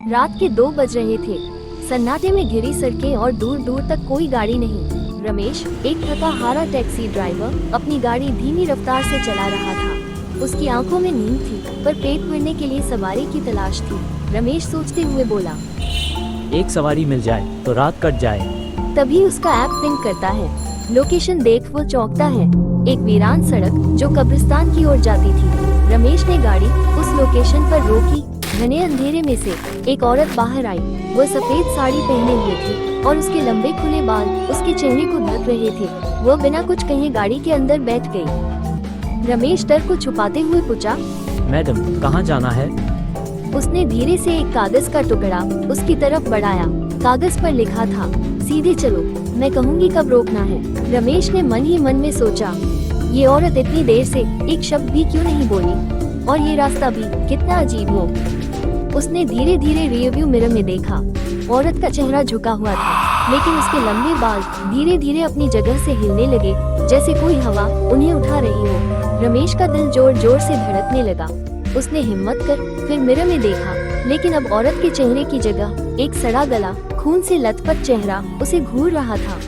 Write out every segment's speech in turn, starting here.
रात के 2 बज रहे थे। सन्नाटे में घिरी सड़कें और दूर दूर तक कोई गाड़ी नहीं। रमेश, एक थका हारा टैक्सी ड्राइवर, अपनी गाड़ी धीमी रफ्तार से चला रहा था। उसकी आंखों में नींद थी, पर पेट भरने के लिए सवारी की तलाश थी। रमेश सोचते हुए बोला, एक सवारी मिल जाए तो रात कट जाए। तभी उसका ऐप पिंग करता है। लोकेशन देख वो चौंकता है। एक वीरान सड़क जो कब्रिस्तान की ओर जाती थी। रमेश ने गाड़ी उस लोकेशन पर रोकी। घने अंधेरे में से एक औरत बाहर आई। वो सफेद साड़ी पहने हुए थी और उसके लंबे खुले बाल उसके चेहरे को ढक रहे थे। वो बिना कुछ कहे गाड़ी के अंदर बैठ गई। रमेश डर को छुपाते हुए पूछा, मैडम, कहाँ जाना है? उसने धीरे से एक कागज का टुकड़ा उसकी तरफ बढ़ाया। कागज पर लिखा था, सीधे चलो, मैं कहूँगी कब रोकना है। रमेश ने मन ही मन में सोचा, ये औरत इतनी देर से एक शब्द भी क्यों नहीं बोली, और ये रास्ता भी कितना अजीब हो। उसने धीरे धीरे रियरव्यू मिरर में देखा। औरत का चेहरा झुका हुआ था, लेकिन उसके लंबे बाल धीरे धीरे अपनी जगह से हिलने लगे, जैसे कोई हवा उन्हें उठा रही हो। रमेश का दिल जोर जोर से धड़कने लगा। उसने हिम्मत कर फिर मिरर में देखा, लेकिन अब औरत के चेहरे की जगह एक सड़ा गला, खून से लथपथ चेहरा उसे घूर रहा था।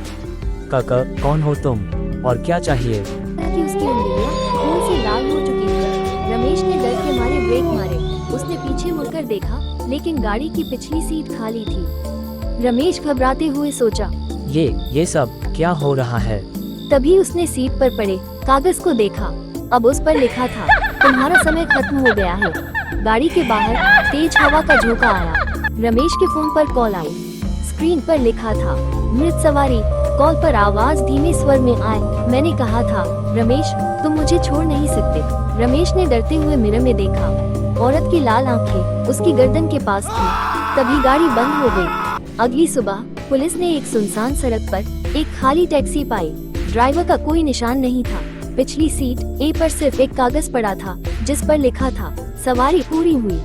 काका, कौन हो तुम और क्या चाहिए? कि उसकी उंगलियां खून से लाल हो चुकी थी। रमेश ने डर के मारे ब्रेक मारे। उसने पीछे मुड़कर देखा, लेकिन गाड़ी की पिछली सीट खाली थी। रमेश घबराते हुए सोचा, ये सब क्या हो रहा है? तभी उसने सीट पर पड़े कागज को देखा। अब उस पर लिखा था, तुम्हारा समय खत्म हो गया है। गाड़ी के बाहर तेज हवा का झोंका आया। रमेश के फोन पर कॉल आई। स्क्रीन पर लिखा था, मृत सवारी। कॉल पर आवाज धीमे स्वर में आए, मैंने कहा था रमेश, तुम मुझे छोड़ नहीं सकते। रमेश ने डरते हुए मिरर में देखा। औरत की लाल आंखें उसकी गर्दन के पास थी। तभी गाड़ी बंद हो गई। अगली सुबह पुलिस ने एक सुनसान सड़क पर एक खाली टैक्सी पाई। ड्राइवर का कोई निशान नहीं था। पिछली सीट ए पर सिर्फ एक कागज पड़ा था, जिस पर लिखा था, सवारी पूरी हुई।